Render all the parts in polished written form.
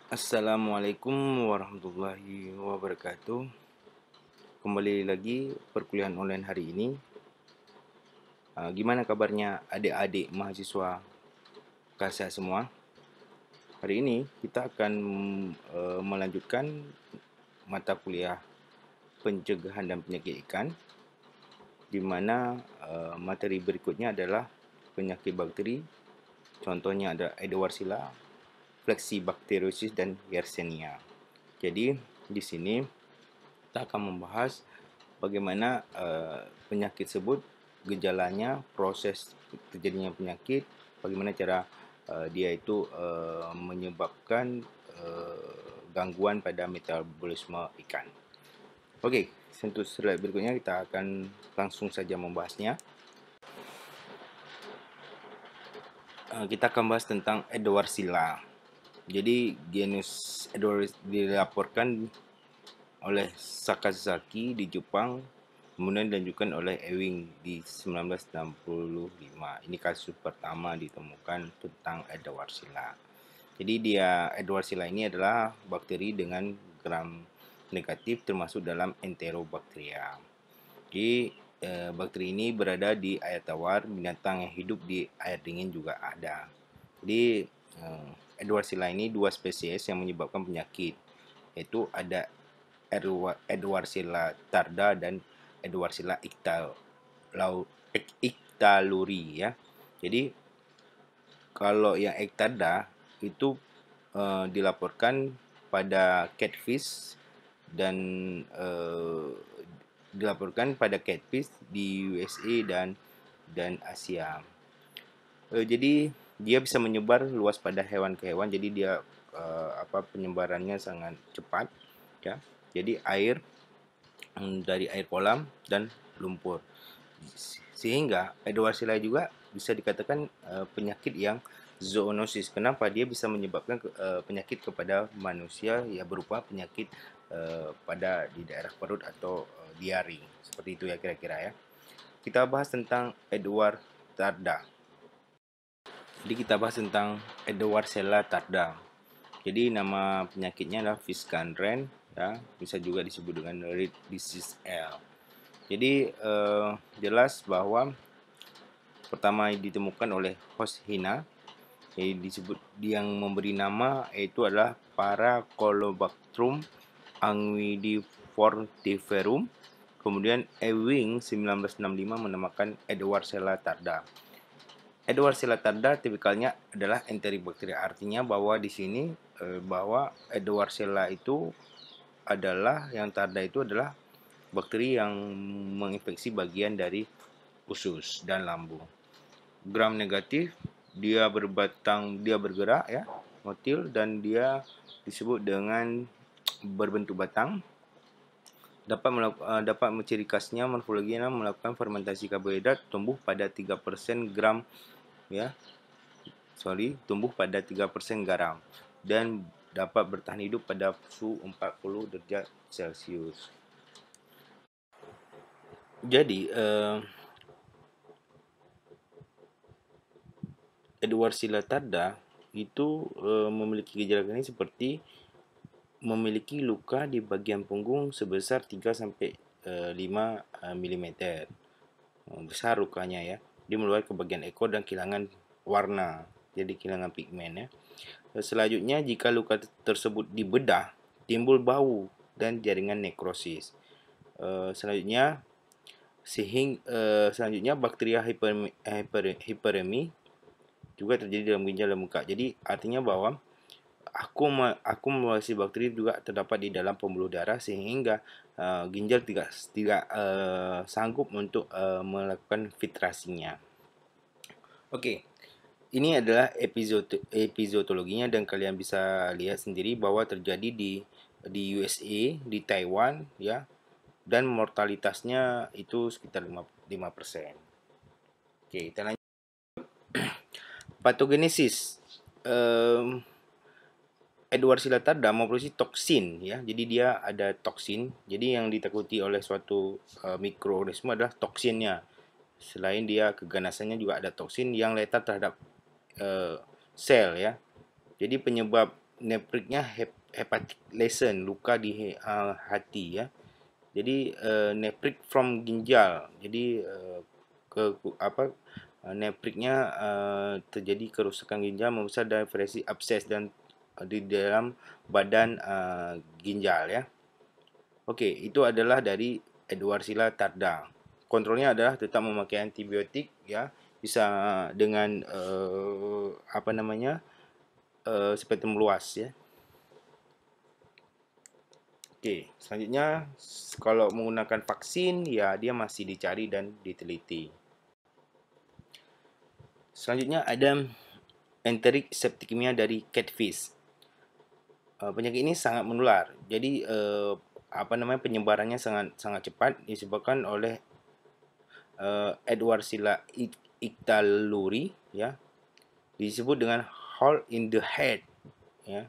Assalamualaikum warahmatullahi wabarakatuh. Kembali lagi perkuliahan online hari ini. Gimana kabarnya adik-adik mahasiswa KSA semua? Hari ini kita akan melanjutkan mata kuliah pencegahan dan penyakit ikan, di mana materi berikutnya adalah penyakit bakteri. Contohnya ada Edwardsilla, Flexibacteriosis, dan Yersinia. Jadi di sini kita akan membahas bagaimana penyakit tersebut, gejalanya, proses terjadinya penyakit, bagaimana cara dia itu menyebabkan gangguan pada metabolisme ikan. Okey, untuk slide berikutnya kita akan langsung saja membahasnya. Kita akan bahas tentang Edwardsilla. Jadi genus Edwards dilaporkan oleh Sakazaki di Jepang, kemudian dilanjutkan oleh Ewing di 1965. Ini kasus pertama ditemukan tentang Edwardsilla. Jadi Edwardsilla ini adalah bakteri dengan gram negatif termasuk dalam Enterobacteria. Jadi bakteri ini berada di air tawar, binatang yang hidup di air dingin juga ada. Jadi Edwardsilla ini dua spesies yang menyebabkan penyakit, yaitu ada Edwardsilla tarda dan Edwardsilla ictaluri ya. Jadi kalau yang ictarda itu dilaporkan pada catfish dan di USA dan Asia. Jadi dia bisa menyebar luas pada hewan ke hewan. Jadi dia penyebarannya sangat cepat ya. Jadi dari air kolam dan lumpur. Sehingga Edwardsilla juga bisa dikatakan penyakit yang zoonosis. Kenapa? Dia bisa menyebabkan penyakit kepada manusia ya, berupa penyakit pada di daerah perut atau diare. Seperti itu ya kira-kira ya. Kita bahas tentang Edward tarda. Jadi kita bahas tentang Edwardsilla tarda. Jadi nama penyakitnya adalah Fish-Gundren ya, bisa juga disebut dengan Red Disease L. Jadi jelas bahwa pertama ditemukan oleh host Hina, yang memberi nama yaitu adalah Paracolobactrum anguidifortiferum. Kemudian Ewing 1965 menamakan Edwardsilla tarda. Edwardsilla tarda tipikalnya adalah Enterobacteria, artinya bahwa di sini bahwa Edwardsilla itu adalah bakteri yang menginfeksi bagian dari usus dan lambung. Gram negatif, dia bergerak ya, motil, dan dia disebut dengan berbentuk batang. Dapat ciri khasnya morfologinya melakukan fermentasi karbohidrat, tumbuh pada 3% garam dan dapat bertahan hidup pada suhu 40 derajat Celcius. Jadi Edwardsilla tarda itu memiliki gejala klinis seperti memiliki luka di bagian punggung sebesar 3 sampai 5 mm. Besar lukanya ya. Dia meluar ke bagian ekor dan kehilangan warna, jadi kehilangan pigmen ya. Selanjutnya, jika luka tersebut dibedah, timbul bau dan jaringan nekrosis. Selanjutnya bakteria hiperemi juga terjadi dalam ginjal dan muka. Jadi artinya bahwa akumulasi bakteri juga terdapat di dalam pembuluh darah sehingga ginjal tidak sanggup untuk melakukan filtrasinya. Oke, ini adalah episodologinya dan kalian bisa lihat sendiri bahwa terjadi di USA, di Taiwan ya, dan mortalitasnya itu sekitar 5%. Oke, kita lanjut. Patogenesis. Edwardsilla tarda memproduksi toksin ya. Jadi dia ada toksin. Jadi yang ditakuti oleh suatu mikroorganisme adalah toksinnya. Selain dia keganasannya juga ada toksin yang letal terhadap sel ya. Jadi penyebab nepriknya hepatic lesion, luka di hati ya. Jadi neprik from ginjal. Jadi nepriknya terjadi kerusakan ginjal membesar dan variasi abses dan di dalam badan ginjal ya. Oke, itu adalah dari Edwardsilla tarda. Kontrolnya adalah tetap memakai antibiotik ya, bisa dengan spektrum luas ya. Oke, selanjutnya kalau menggunakan vaksin ya dia masih dicari dan diteliti. Selanjutnya ada enteric septicemia dari catfish. Penyakit ini sangat menular. Jadi penyebarannya sangat cepat disebabkan oleh Edwardsilla ictaluri ya. Disebut dengan hole in the head ya.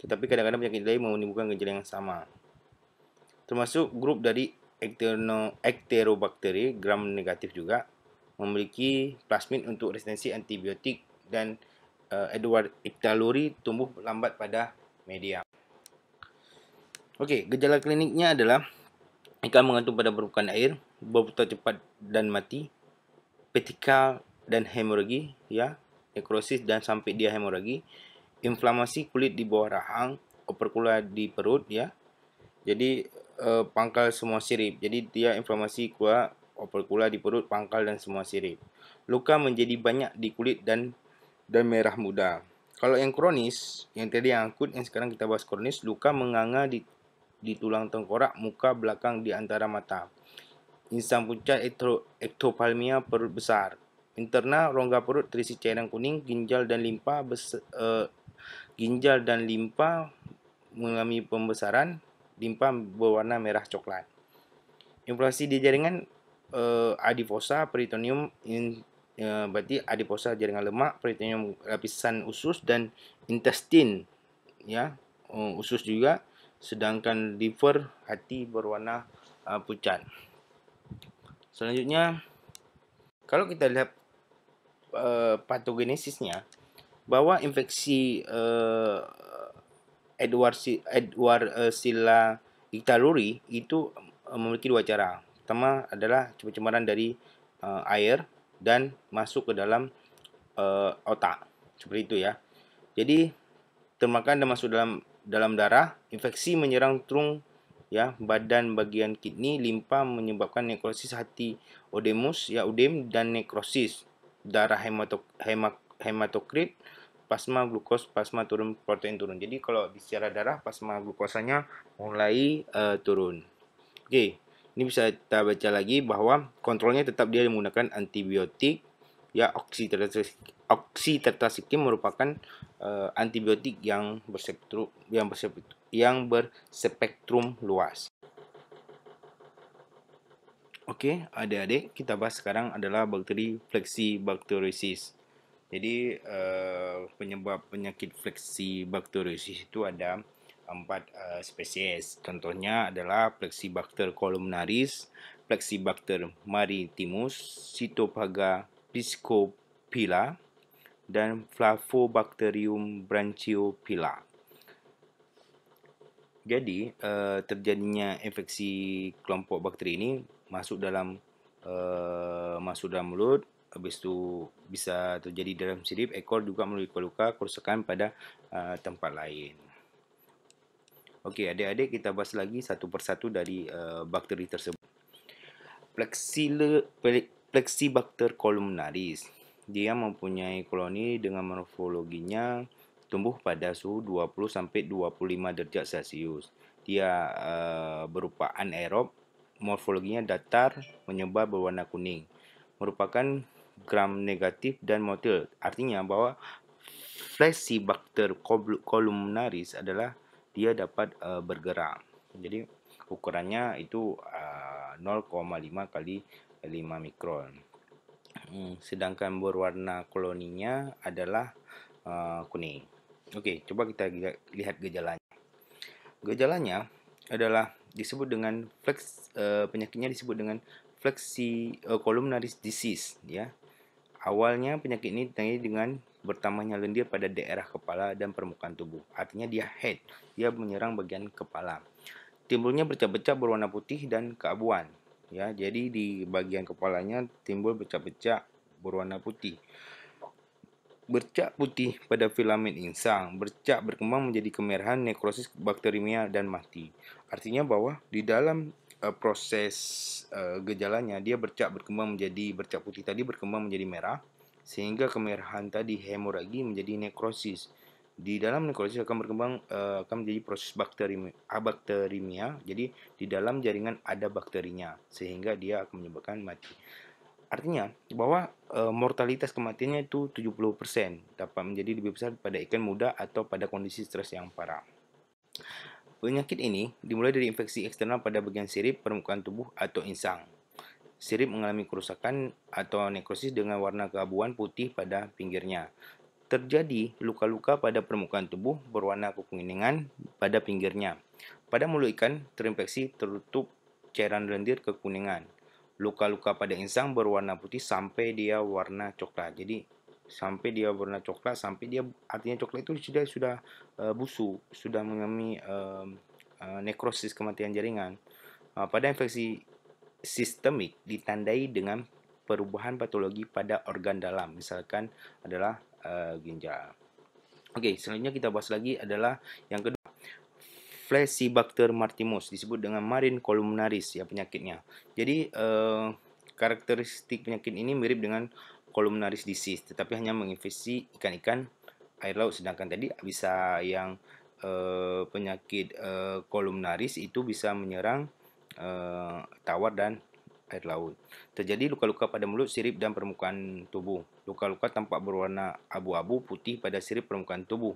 Tetapi kadang-kadang penyakit lain menimbulkan gejala yang sama. Termasuk grup dari Enterobakteri gram negatif juga memiliki plasmid untuk resistensi antibiotik dan Edwards ictaluri tumbuh lambat pada media. Okey, gejala kliniknya adalah ikan menggantung pada permukaan air, berputar cepat dan mati, petikal dan hemoragi ya, nekrosis dan sampai dia hemoragi, inflamasi kulit di bawah rahang, operkula di perut ya. Jadi pangkal semua sirip. Jadi dia inflamasi kuat, operkula di perut, pangkal dan semua sirip. Luka menjadi banyak di kulit dan merah muda. Kalau yang kronis, yang tadi yang akut, yang sekarang kita bahas kronis, luka menganga di tulang tengkorak, muka, belakang di antara mata. Insang pucat, ektopalmia, perut besar. Internal rongga perut terisi cairan kuning, ginjal dan limpa mengalami pembesaran, limpa berwarna merah coklat. Inflamasi di jaringan adiposa, peritoneum, berarti adiposa jaringan lemak, peritoneum lapisan usus dan intestin ya, usus juga. Sedangkan liver, hati berwarna pucat. Selanjutnya kalau kita lihat patogenesisnya, bahwa infeksi Edwardsilla ictaluri itu memiliki dua cara. Pertama adalah pencemaran dari air dan masuk ke dalam otak. Seperti itu ya. Jadi termakan dan masuk dalam darah, infeksi menyerang turung ya, badan bagian kidney, limpa menyebabkan nekrosis hati, ödem dan nekrosis darah, hematokrit, plasma glukos, plasma turun, protein turun. Jadi kalau secara darah plasma glukosanya mulai turun. Oke, ini bisa kita baca lagi bahwa kontrolnya tetap dia menggunakan antibiotik ya. Oxytetracycline merupakan antibiotik yang berspektrum luas. Oke, adik-adik, kita bahas sekarang adalah bakteri Flexibacteriosis. Jadi penyebab penyakit Flexibacteriosis itu ada 4 spesies. Contohnya adalah Flexibacter columnaris, Flexibacter maritimus, Cytophaga piscophylla, dan Flavobacterium branchiophylla. Jadi terjadinya infeksi kelompok bakteri ini masuk dalam mulut, habis itu bisa terjadi dalam sirip, ekor, juga melalui luka-luka, kerusakan pada tempat lain. Okey, adik-adik, kita bahas lagi satu persatu dari bakteri tersebut. Flexibacter columnaris. Dia mempunyai koloni dengan morfologinya tumbuh pada suhu 20 sampai 25 derajat Celcius. Dia berupa anaerob, morfologinya datar, menyebar berwarna kuning. Merupakan gram negatif dan motil. Artinya bahwa Flexibacter columnaris adalah dia dapat bergerak. Jadi ukurannya itu 0,5 kali 5 mikron. Sedangkan berwarna koloninya adalah kuning. Okey, coba kita lihat gejalanya. Gejalanya adalah disebut dengan penyakitnya disebut dengan columnaris disease ya. Awalnya penyakit ini ditandai dengan bertambahnya lendir pada daerah kepala dan permukaan tubuh. Artinya dia head, dia menyerang bagian kepala. Timbulnya bercak-bercak berwarna putih dan keabuan. Ya, jadi di bagian kepalanya timbul bercak-bercak berwarna putih. Bercak putih pada filamen insang, bercak berkembang menjadi kemerahan, nekrosis, bakterimia, dan mati. Artinya bahwa di dalam proses gejalanya, dia bercak berkembang menjadi bercak putih tadi berkembang menjadi merah, sehingga kemerahan tadi hemoragi menjadi nekrosis. Di dalam nekrosis akan berkembang akan menjadi proses bakterimia. Jadi di dalam jaringan ada bakterinya, sehingga dia akan menyebabkan mati. Artinya bahwa mortalitas kematiannya itu 70% dapat menjadi lebih besar pada ikan muda atau pada kondisi stres yang parah. Penyakit ini dimulai dari infeksi eksternal pada bagian sirip, permukaan tubuh, atau insang. Sirip mengalami kerusakan atau nekrosis dengan warna keabuan putih pada pinggirnya. Terjadi luka-luka pada permukaan tubuh berwarna kekuningan pada pinggirnya. Pada mulut ikan terinfeksi tertutup cairan lendir kekuningan. Luka-luka pada insang berwarna putih sampai dia warna coklat. Jadi sampai dia warna coklat, sampai dia artinya coklat itu sudah busuk, sudah mengalami nekrosis, kematian jaringan. Pada infeksi sistemik ditandai dengan perubahan patologi pada organ dalam, misalkan adalah ginjal. Oke, selanjutnya kita bahas lagi adalah yang kedua, Flexibacter martimus, disebut dengan marine columnaris ya penyakitnya. Jadi karakteristik penyakit ini mirip dengan columnaris disease, tetapi hanya menginfeksi ikan-ikan air laut. Sedangkan tadi bisa yang penyakit columnaris itu bisa menyerang tawar dan air laut. Terjadi luka-luka pada mulut, sirip, dan permukaan tubuh. Luka-luka tampak berwarna abu-abu putih pada sirip permukaan tubuh.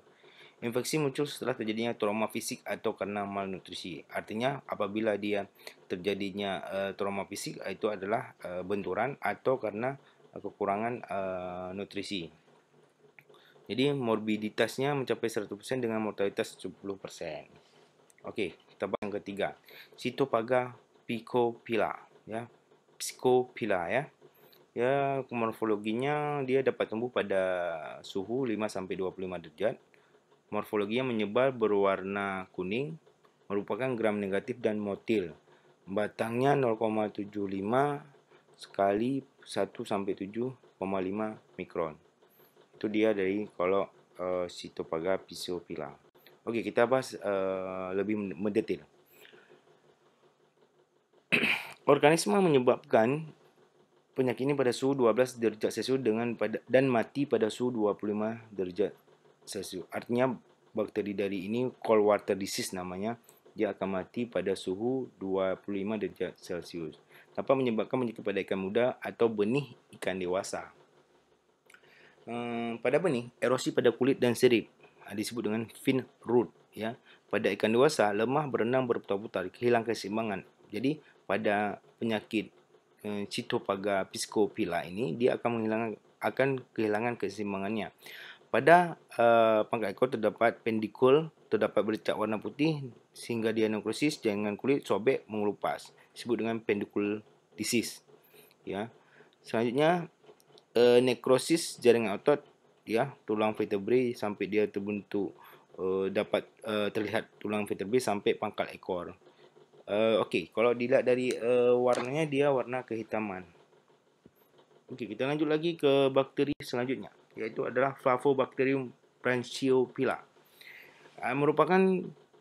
Infeksi muncul setelah terjadinya trauma fisik atau karena malnutrisi. Artinya apabila dia terjadinya trauma fisik itu adalah benturan atau karena kekurangan nutrisi. Jadi morbiditasnya mencapai 100% dengan mortalitas 70%. Oke, kita bahas yang ketiga. Cytophaga Picophylla ya. Psicophylla ya. Ya, morfologinya dia dapat tumbuh pada suhu 5 sampai 25 derajat. Morfologinya menyebar berwarna kuning, merupakan gram negatif dan motil. Batangnya 0,75 sekali 1 sampai 7,5 mikron. Itu dia dari kalau Cytophaga Psicophylla. Oke, kita bahas lebih mendetail. Organisme menyebabkan penyakit ini pada suhu 12 derajat Celcius dan mati pada suhu 25 derajat Celcius. Artinya bakteri dari ini cold water disease namanya, dia akan mati pada suhu 25 derajat Celcius. Dapat menyebabkan penyakit pada ikan muda atau benih ikan dewasa. Pada benih, erosi pada kulit dan sirip disebut dengan fin root ya. Pada ikan dewasa, lemah, berenang, berputar-putar, kehilangan keseimbangan. Jadi pada penyakit Cytophaga Psicophylla ini dia akan kehilangan keseimbangannya. Pada pangkal ekor terdapat pendikul, terdapat bercak warna putih sehingga dia nekrosis, jaringan kulit sobek mengelupas. Disebut dengan pendikul disease. Ya. Selanjutnya nekrosis jaringan otot ya, tulang vertebrae sampai dia terbentuk dapat terlihat tulang vertebrae sampai pangkal ekor. Okey, kalau dilihat dari warnanya dia warna kehitaman. Okey, kita lanjut lagi ke bakteri selanjutnya, iaitu adalah Flavobacterium branchiophylla. Merupakan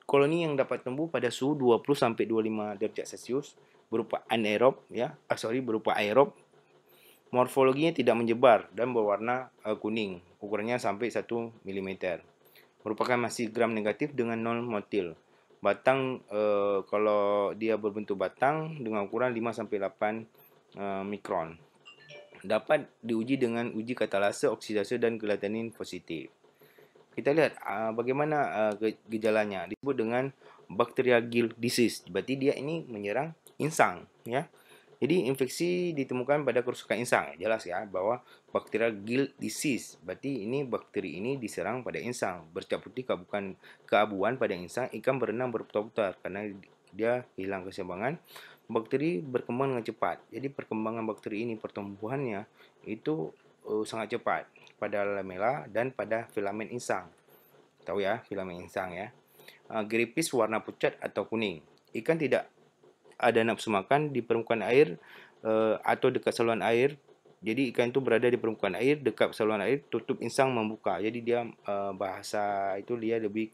koloni yang dapat tumbuh pada suhu 20 sampai 25 derajat Celcius, berupa anaerob ya, berupa aerob. Morfologinya tidak menyebar dan berwarna kuning, ukurannya sampai 1 mm. Merupakan masih gram negatif dengan 0 motil. Batang kalau dia berbentuk batang dengan ukuran 5 sampai 8 mikron. Dapat diuji dengan uji katalase, oksidase, dan gelatanin positif. Kita lihat bagaimana gejalanya. Disebut dengan bacteria gill disease. Berarti dia ini menyerang insang ya. Jadi infeksi ditemukan pada kerusakan insang. Jelas ya bahwa bacteria gill disease. Berarti ini bakteri ini diserang pada insang. Bercak putih keabuan pada insang, ikan berenang berputar-putar karena dia hilang keseimbangan. Bakteri berkembang dengan cepat. Jadi perkembangan bakteri ini, pertumbuhannya itu sangat cepat. pada lamela dan pada filamen insang. Tahu ya, filamen insang ya. Gripis warna pucat atau kuning. Ikan tidak ada nafsu makan di permukaan air atau dekat saluran air. Jadi ikan itu berada di permukaan air, dekat saluran air, tutup insang membuka. Jadi dia bahasa itu dia lebih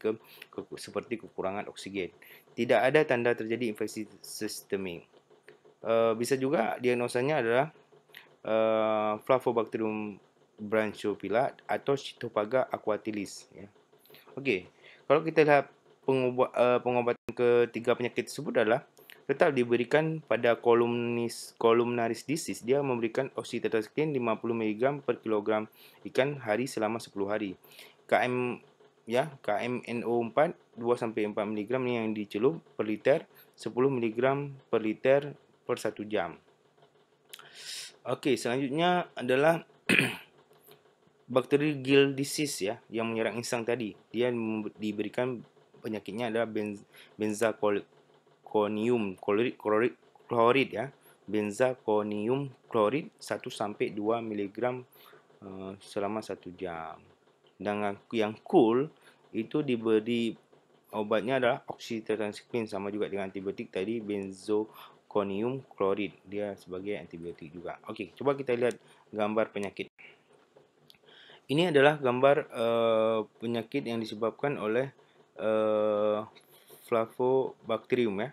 seperti kekurangan oksigen. Tidak ada tanda terjadi infeksi sistemik. Bisa juga diagnosanya adalah Flavobacterium branchiophylla atau Cytophaga aquatilis. Ya. Okey, kalau kita lihat pengobatan ketiga penyakit tersebut adalah tetap diberikan pada columnaris disease. Dia memberikan oxytetracycline 50 mg per kilogram ikan hari selama 10 hari. KMNO4 2 sampai 4 mg ni yang dicelup per liter, 10 mg per liter per 1 jam. Okey, selanjutnya adalah bakteri gill disease ya yang menyerang insang tadi. Dia diberikan penyakitnya adalah benzalkonium klorid ya. Benzalkonium klorid 1 sampai 2 mg selama 1 jam. Dan yang cool itu diberi obatnya adalah oxytetracycline, sama juga dengan antibiotik tadi, benzalkonium klorid. Dia sebagai antibiotik juga. Okey, coba kita lihat gambar penyakit. Ini adalah gambar penyakit yang disebabkan oleh Flavobacterium ya.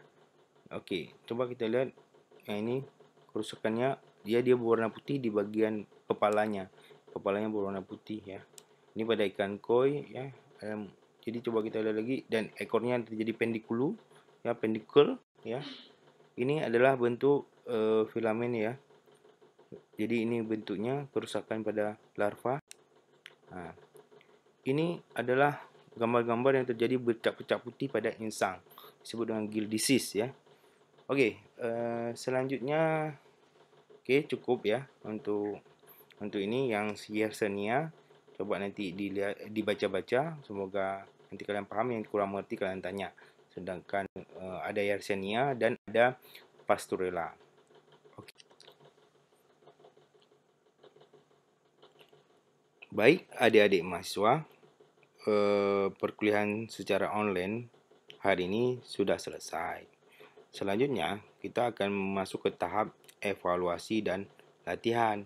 Okey, coba kita lihat yang ini kerusakannya. Dia berwarna putih di bagian kepalanya. Kepalanya berwarna putih ya. Ini pada ikan koi ya. Jadi coba kita lihat lagi, dan ekornya terjadi pendikulu ya, pendicle ya. Ini adalah bentuk filamen ya. Jadi ini bentuknya kerusakan pada larva. Ini adalah gambar-gambar yang terjadi bercak-bercak putih pada insang, disebut dengan gill disease ya. Okey, selanjutnya cukup ya untuk ini yang Yersinia. Coba nanti dibaca-baca, semoga nanti kalian paham. Yang kurang mengerti kalian tanya. Sedangkan ada Yersinia dan ada Pasteurella. Okey. Baik adik-adik mahasiswa, perkuliahan secara online hari ini sudah selesai. Selanjutnya, kita akan masuk ke tahap evaluasi dan latihan.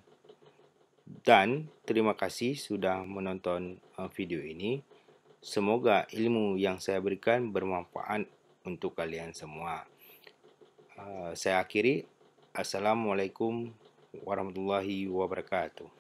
Dan terima kasih sudah menonton video ini. Semoga ilmu yang saya berikan bermanfaat untuk kalian semua. Saya akhiri. Assalamualaikum warahmatullahi wabarakatuh.